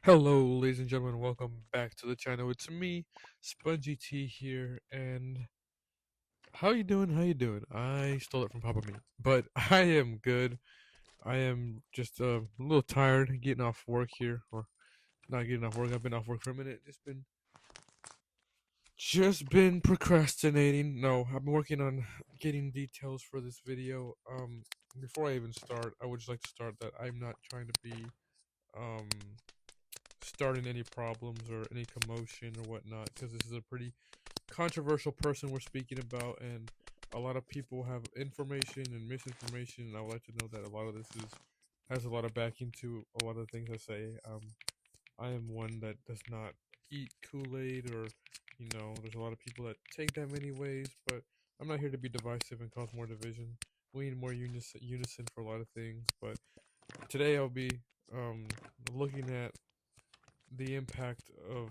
Hello, ladies and gentlemen. Welcome back to the channel. It's me, spongeyT here, and how you doing? How you doing? I stole it from Papa Me, but I am good. I am just a little tired getting off work here, or not getting off work. I've been off work for a minute. Just been procrastinating. No, I've been working on getting details for this video. Before I even start, I would just like to start that I'm not trying to be um starting any problems or any commotion or whatnot, because this is a pretty controversial person we're speaking about, and a lot of people have information and misinformation. And I would like to know that a lot of this is has a lot of backing to a lot of things I say. I am one that does not eat Kool-Aid, or there's a lot of people that take that many ways, but I'm not here to be divisive and cause more division. We need more unison for a lot of things, but today I'll be um, looking at the impact of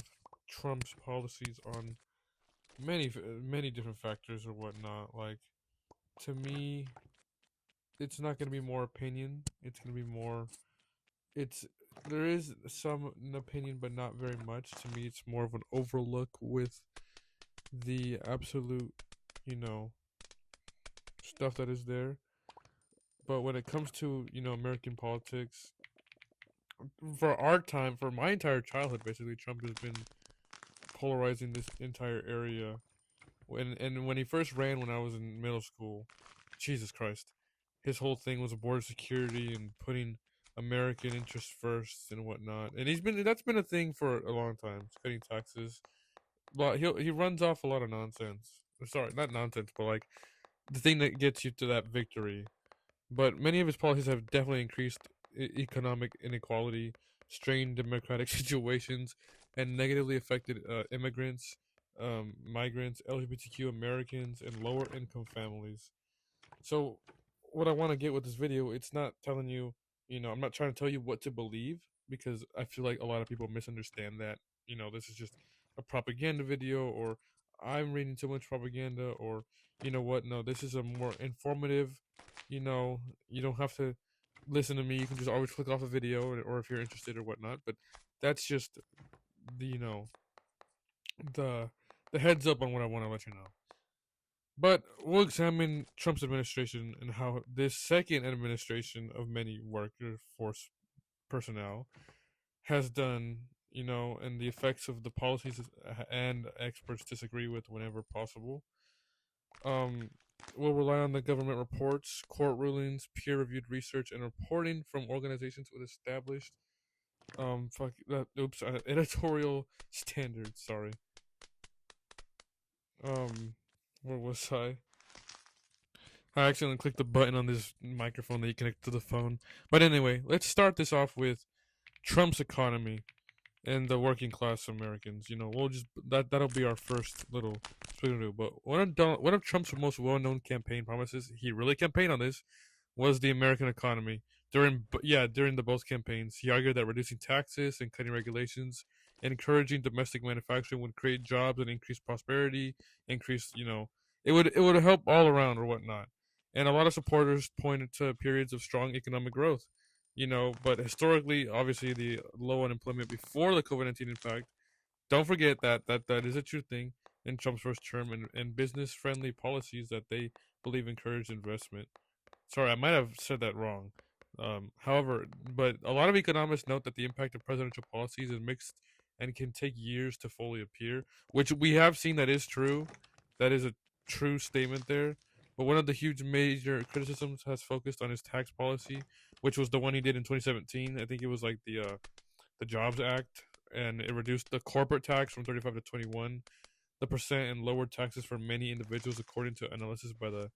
Trump's policies on many different factors or whatnot. Like, to me, it's not going to be more opinion. It's going to be more. It's There is some opinion, but not very much. To me, it's more of an overlook with the absolute, you know, stuff that is there. But when it comes to American politics, for our time, for my entire childhood, basically, Trump has been polarizing this entire area. When he first ran, when I was in middle school, Jesus Christ, his whole thing was border security and putting American interests first and whatnot. And that's been a thing for a long time, cutting taxes. But he runs off a lot of nonsense. Sorry, not nonsense, but like the thing that gets you to that victory. But many of his policies have definitely increased economic inequality, strained democratic situations, and negatively affected immigrants, migrants, LGBTQ Americans, and lower income families. So, what I want to get with this video, it's not telling you, I'm not trying to tell you what to believe, because I feel like a lot of people misunderstand that. This is just a propaganda video, or I'm reading too much propaganda, or what. No, this is a more informative. You don't have to listen to me. You can just always click off a video, or if you're interested or whatnot. But that's just the the the heads up on what I want to let you know. But we'll examine Trump's administration and how this second administration of many workforce personnel has done, and the effects of the policies and experts disagree with whenever possible. Um, we'll rely on the government reports, court rulings, peer-reviewed research, and reporting from organizations with established editorial standards. Sorry. Um, where was I? I accidentally clicked the button on this microphone that you connect to the phone. But anyway, let's start this off with Trump's economy and the working class Americans. We'll just that'll be our first little speaking. But one of Trump's most well-known campaign promises, he really campaigned on this, was the American economy. During the both campaigns, he argued that reducing taxes and cutting regulations, encouraging domestic manufacturing would create jobs and increase prosperity, increase it would help all around or whatnot. And a lot of supporters pointed to periods of strong economic growth. But historically, obviously, the low unemployment before the COVID-19 impact. Don't forget that is a true thing in Trump's first term, and business-friendly policies that they believe encourage investment. Sorry, I might have said that wrong. However, but a lot of economists note that the impact of presidential policies is mixed and can take years to fully appear, which we have seen that is true. That is a true statement there. But one of the huge major criticisms has focused on his tax policy, which was the one he did in 2017. I think it was like the Jobs Act, and it reduced the corporate tax from 35 to 21 the percent and lowered taxes for many individuals, according to analysis by the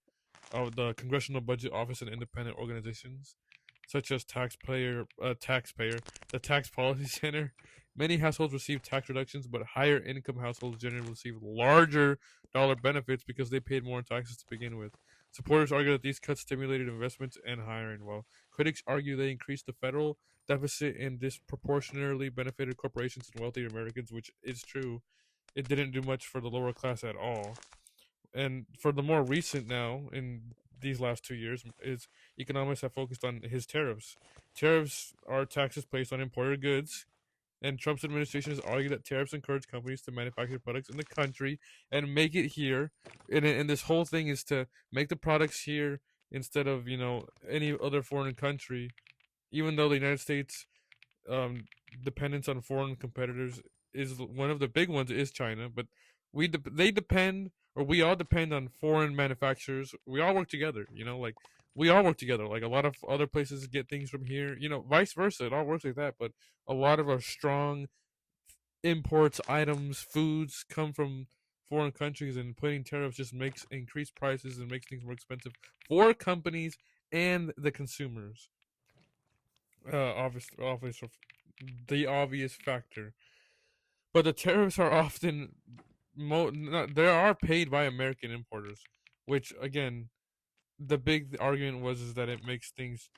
Congressional Budget Office and independent organizations such as taxpayer, the Tax Policy Center. Many households receive tax reductions, but higher income households generally receive larger dollar benefits because they paid more in taxes to begin with. Supporters argue that these cuts stimulated investments and hiring, while critics argue they increased the federal deficit and disproportionately benefited corporations and wealthier Americans, which is true. It didn't do much for the lower class at all. And for the more recent now, in these last 2 years, is economists have focused on his tariffs. Tariffs are taxes placed on imported goods, And Trump's administration has argued that tariffs encourage companies to manufacture products in the country and make it here. And this whole thing is to make the products here instead of, any other foreign country. Even though the United States um, dependence on foreign competitors is one of the big ones is China, but they depend, or we all depend on foreign manufacturers. We all work together, like we all work together. Like a lot of other places get things from here, vice versa. It all works like that, but a lot of our strong imports, items, foods come from foreign countries, and putting tariffs just makes increased prices and makes things more expensive for companies and the consumers. Obvious, the obvious factor. But the tariffs are often they are paid by American importers, which again, the big argument was is that it makes things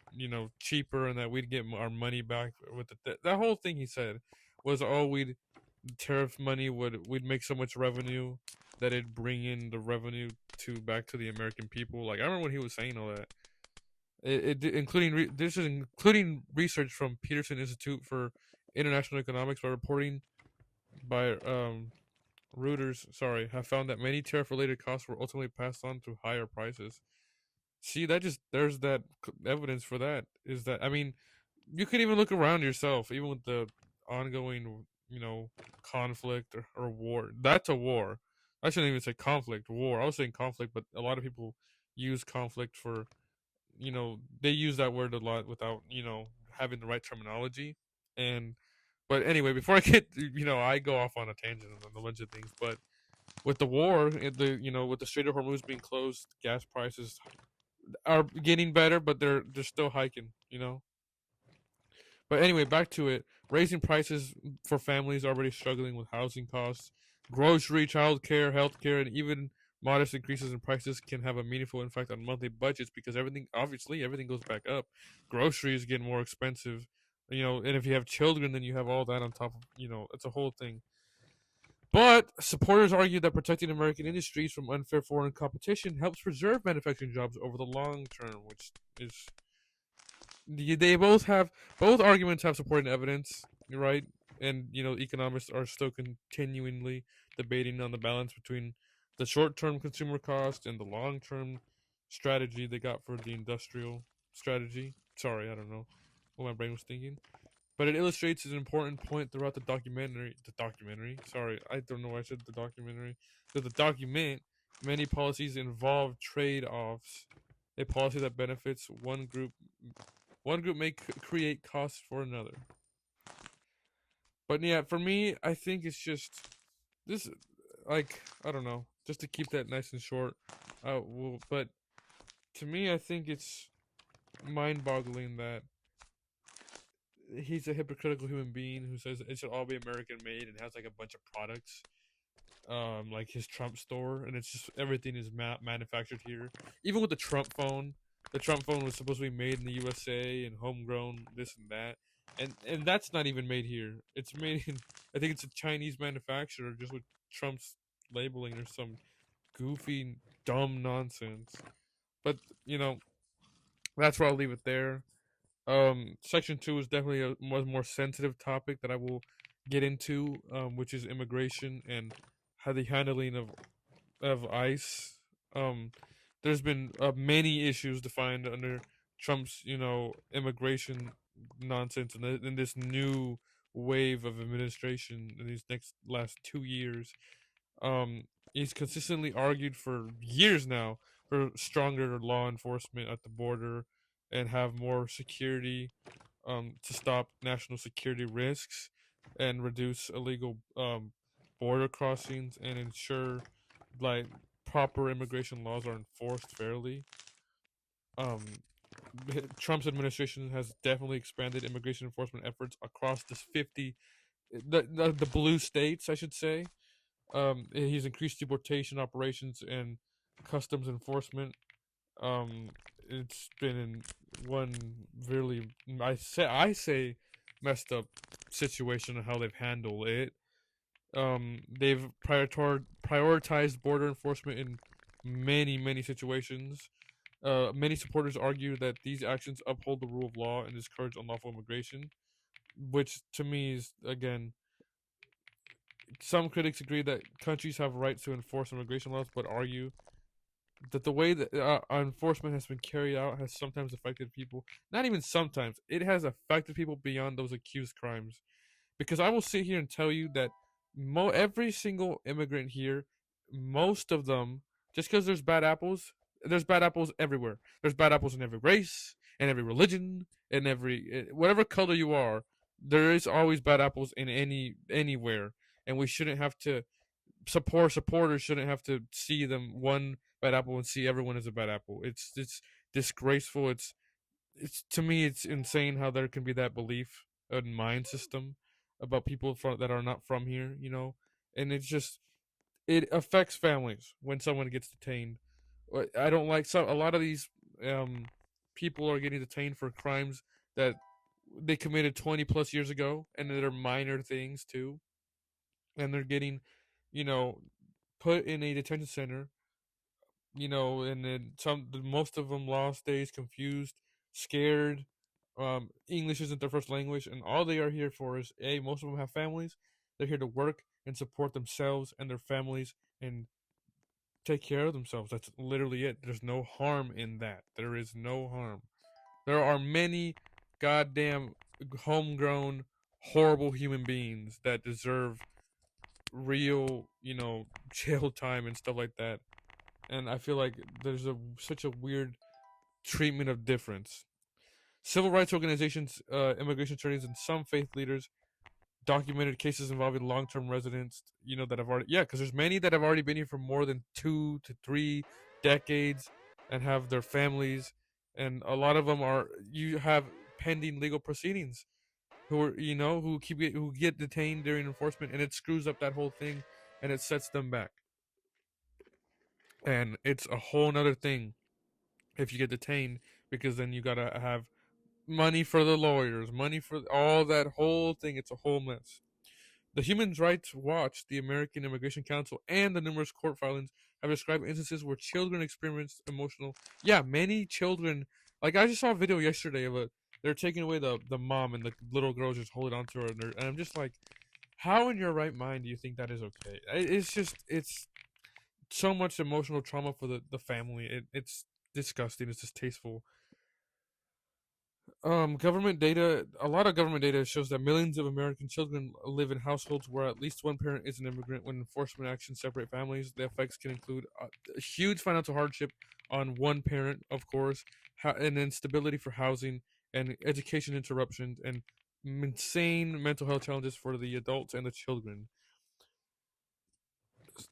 cheaper and that we'd get our money back with that whole thing he said was, oh, we'd tariff money we'd make so much revenue that it'd bring in the revenue to back to the American people. Like I remember when he was saying all that. This is including research from Peterson Institute for International Economics by reporting by Reuters, have found that many tariff-related costs were ultimately passed on to higher prices. See, there's that evidence for that. Is that, I mean, you can even look around yourself, even with the ongoing, conflict or war. That's a war. I shouldn't even say conflict, war. I was saying conflict, but a lot of people use conflict for, they use that word a lot without, having the right terminology. And but anyway, before I get, I go off on a tangent on a bunch of things. But with the war, with the Strait of Hormuz being closed, gas prices are getting better, but they're still hiking. But anyway, back to it. Raising prices for families already struggling with housing costs, grocery, childcare, healthcare, and even modest increases in prices can have a meaningful impact on monthly budgets because everything goes back up. Groceries get more expensive, and if you have children, then you have all that on top of, it's a whole thing. But supporters argue that protecting American industries from unfair foreign competition helps preserve manufacturing jobs over the long term, which is they both arguments have supporting evidence, right? And economists are still continually debating on the balance between the short-term consumer cost and the long-term strategy they got for the industrial strategy. Sorry, I don't know what my brain was thinking, but it illustrates an important point throughout the documentary. Sorry, I don't know why I said the documentary. So the document, many policies involve trade-offs. A policy that benefits one group may create costs for another. But yeah, for me, I think it's just this, like, I don't know, just to keep that nice and short. But to me, I think it's mind-boggling that he's a hypocritical human being who says it should all be American made and has like a bunch of products, like his Trump store, and it's just everything is manufactured here. Even with the Trump phone, was supposed to be made in the USA and homegrown, this and that, and that's not even made here. It's made in, I think it's a Chinese manufacturer, just with Trump's labeling or some goofy, dumb nonsense. But that's where I'll leave it there. Section 2 is definitely a much more sensitive topic that I will get into, which is immigration and how the handling of ICE. There's been many issues defined under Trump's, immigration nonsense and in this new wave of administration in these last 2 years. He's consistently argued for years now for stronger law enforcement at the border and have more security, to stop national security risks and reduce illegal border crossings and ensure like proper immigration laws are enforced fairly. Um, Trump's administration has definitely expanded immigration enforcement efforts across this 50 the blue states, I should say. He's increased deportation operations and customs enforcement. Um, it's been in one really, I say messed up situation of how they've handled it. They've prioritized border enforcement in many situations. Many supporters argue that these actions uphold the rule of law and discourage unlawful immigration. which to me is, again, some critics agree that countries have rights to enforce immigration laws, but argue that the way that enforcement has been carried out has sometimes affected people. Not even sometimes, it has affected people beyond those accused crimes. Because I will sit here and tell you that every single immigrant here, most of them, just because there's bad apples everywhere. There's bad apples in every race, in every religion, in every whatever color you are. There is always bad apples in anywhere, and we shouldn't have to supporters shouldn't have to see them one bad apple and see everyone as a bad apple. It's disgraceful. It's to me it's insane how there can be that belief and mind system about people that are not from here, and it's just it affects families when someone gets detained. I don't like a lot of these um, people are getting detained for crimes that they committed 20 plus years ago, and they're minor things too, and they're getting, you know, put in a detention center, and then most of them lost days, confused, scared. English isn't their first language, and all they are here for is most of them have families. They're here to work and support themselves and their families and take care of themselves. That's literally it. There's no harm in that. There is no harm. There are many goddamn homegrown, horrible human beings that deserve real, jail time and stuff like that. And I feel like there's such a weird treatment of difference. Civil rights organizations, immigration attorneys, and some faith leaders documented cases involving long-term residents. That have already because there's many that have already been here for more than 2 to 3 decades and have their families, and a lot of them you have pending legal proceedings who are who get detained during enforcement, and it screws up that whole thing, and it sets them back. And it's a whole nother thing if you get detained, because then you gotta have money for the lawyers, money for all that whole thing. It's a whole mess. The Human Rights Watch, the American Immigration Council, and the numerous court filings have described instances where children experienced emotional. Yeah, many children. Like I just saw a video yesterday of they're taking away the mom, and the little girl's just holding on to her, and I'm just like, how in your right mind do you think that is okay? It's so much emotional trauma for the family. It's disgusting. It's distasteful. Government data. A lot of government data shows that millions of American children live in households where at least one parent is an immigrant. When enforcement actions separate families, the effects can include a huge financial hardship on one parent, of course, and instability for housing and education interruptions, and insane mental health challenges for the adults and the children.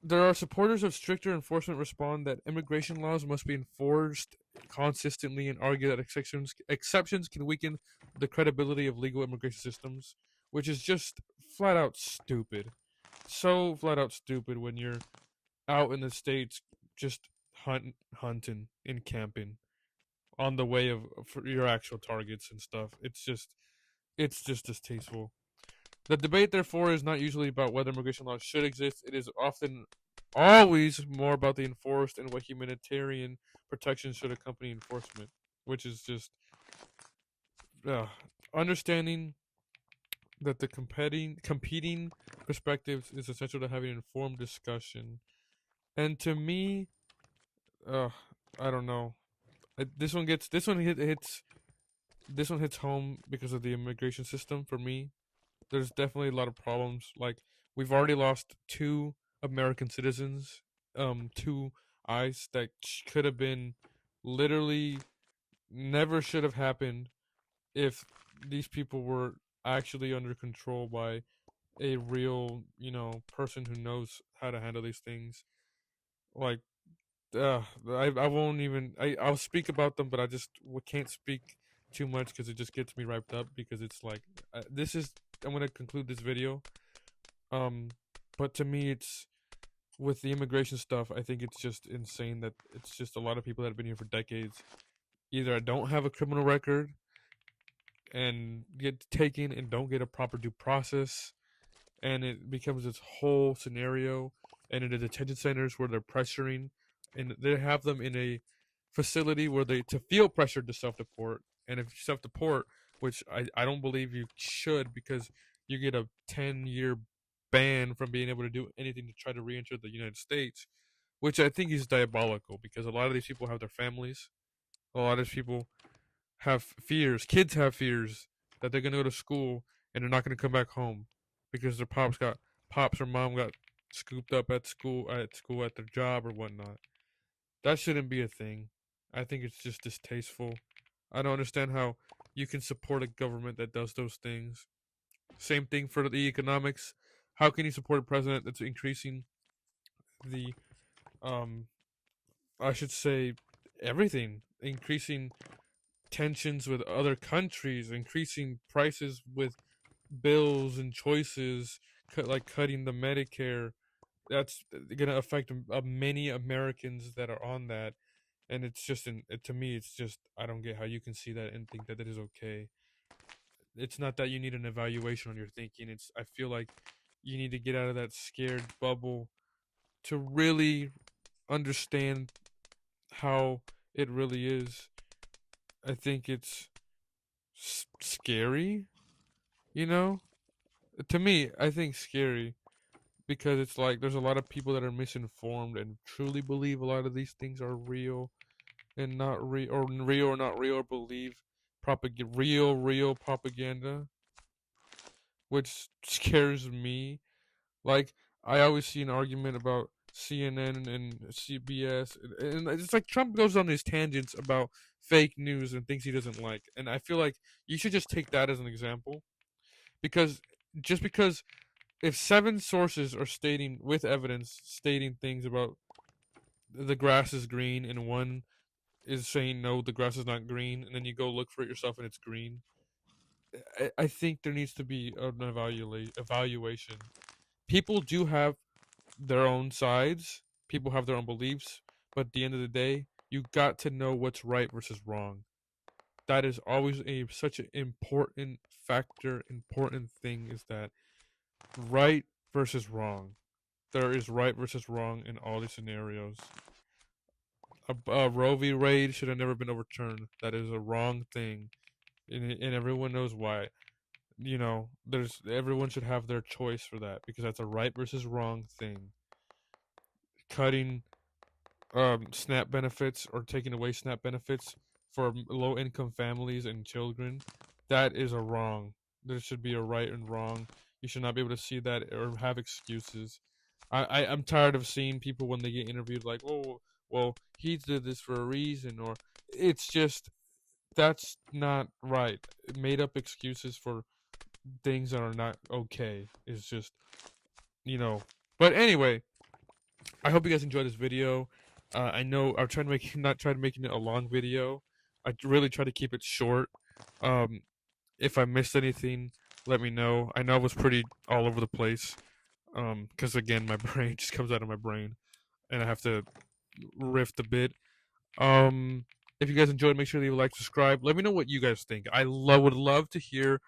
There are supporters of stricter enforcement respond that immigration laws must be enforced consistently and argue that exceptions can weaken the credibility of legal immigration systems, which is just flat out stupid. So flat out stupid when you're out in the states just hunting and camping on the way of for your actual targets and stuff. It's just distasteful. The debate, therefore, is not usually about whether immigration laws should exist. It is often always more about the enforced and what humanitarian protections should accompany enforcement, which is just uh, understanding that the competing perspectives is essential to having an informed discussion. And to me, uh, I don't know. This one hits home because of the immigration system for me. There's definitely a lot of problems. Like we've already lost 2 American citizens, to ICE that could have been literally never should have happened if these people were actually under control by a real, person who knows how to handle these things. Like, I won't even. I'll speak about them, but I just can't speak too much because it just gets me hyped up. Because it's like, this is. I'm gonna conclude this video. But to me, it's with the immigration stuff. I think it's just insane that it's just a lot of people that have been here for decades either don't have a criminal record and get taken and don't get a proper due process, and it becomes this whole scenario. And in the detention centers where they're pressuring, and they have them in a facility where they to feel pressured to self-deport, and if you self-deport, which I don't believe you should, because you get a 10-year ban from being able to do anything to try to re-enter the United States, which I think is diabolical because a lot of these people have their families. A lot of people have fears. Kids have fears that they're gonna go to school and they're not gonna come back home because their pops or mom got scooped up at school at their job or whatnot. That shouldn't be a thing. I think it's just distasteful. I don't understand how you can support a government that does those things. Same thing for the economics. How can you support a president that's increasing the um I should say everything, increasing tensions with other countries, increasing prices with bills and choices, like cutting the Medicare. That's going to affect many Americans that are on that. And it's just, to me, it's just, I don't get how you can see that and think that that is okay. It's not that you need an evaluation on your thinking. I feel like you need to get out of that scared bubble to really understand how it really is. I think it's scary, you know? To me, I think scary because it's like there's a lot of people that are misinformed and truly believe a lot of these things are real and not real, or real or not real, or believe real propaganda, which scares me. Like, I always see an argument about CNN and CBS, and it's like Trump goes on these tangents about fake news and things he doesn't like, and I feel like you should just take that as an example, because just because if 7 sources are stating with evidence stating things about the grass is green and one is saying no, the grass is not green, and then you go look for it yourself and it's green, I think there needs to be an evaluation. People do have their own sides, people have their own beliefs, but at the end of the day, you got to know what's right versus wrong. That is always such an important factor, important thing, is that right versus wrong. There is right versus wrong in all these scenarios. A Roe v. Wade should have never been overturned. That is a wrong thing, and everyone knows why. There's everyone should have their choice for that because that's a right versus wrong thing. Cutting SNAP benefits or taking away SNAP benefits for low income families and children, that is a wrong. There should be a right and wrong. You should not be able to see that or have excuses. I'm tired of seeing people when they get interviewed like, oh, well, he did this for a reason, or it's just, that's not right. Made up excuses for things that are not okay is just, you know. But anyway, I hope you guys enjoyed this video. I know I'm trying to make not trying to making it a long video. I really try to keep it short. Um, if I missed anything, let me know. I know I was pretty all over the place. Because again, my brain just comes out of my brain, and I have to riff a bit. Um, if you guys enjoyed, make sure to leave a like, subscribe. Let me know what you guys think. Would love to hear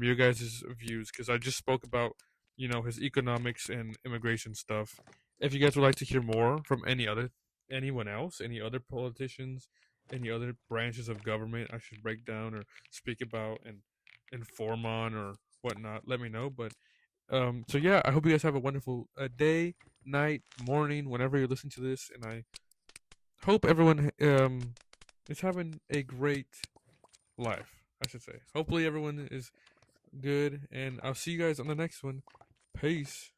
your guys' views, because I just spoke about his economics and immigration stuff. If you guys would like to hear more from anyone else, any other politicians, any other branches of government I should break down or speak about and inform on or whatnot, let me know. But so yeah, I hope you guys have a wonderful day, night, morning, whenever you listen to this, and I hope everyone is having a great life. I should say. Hopefully everyone is good, and I'll see you guys on the next one. Peace.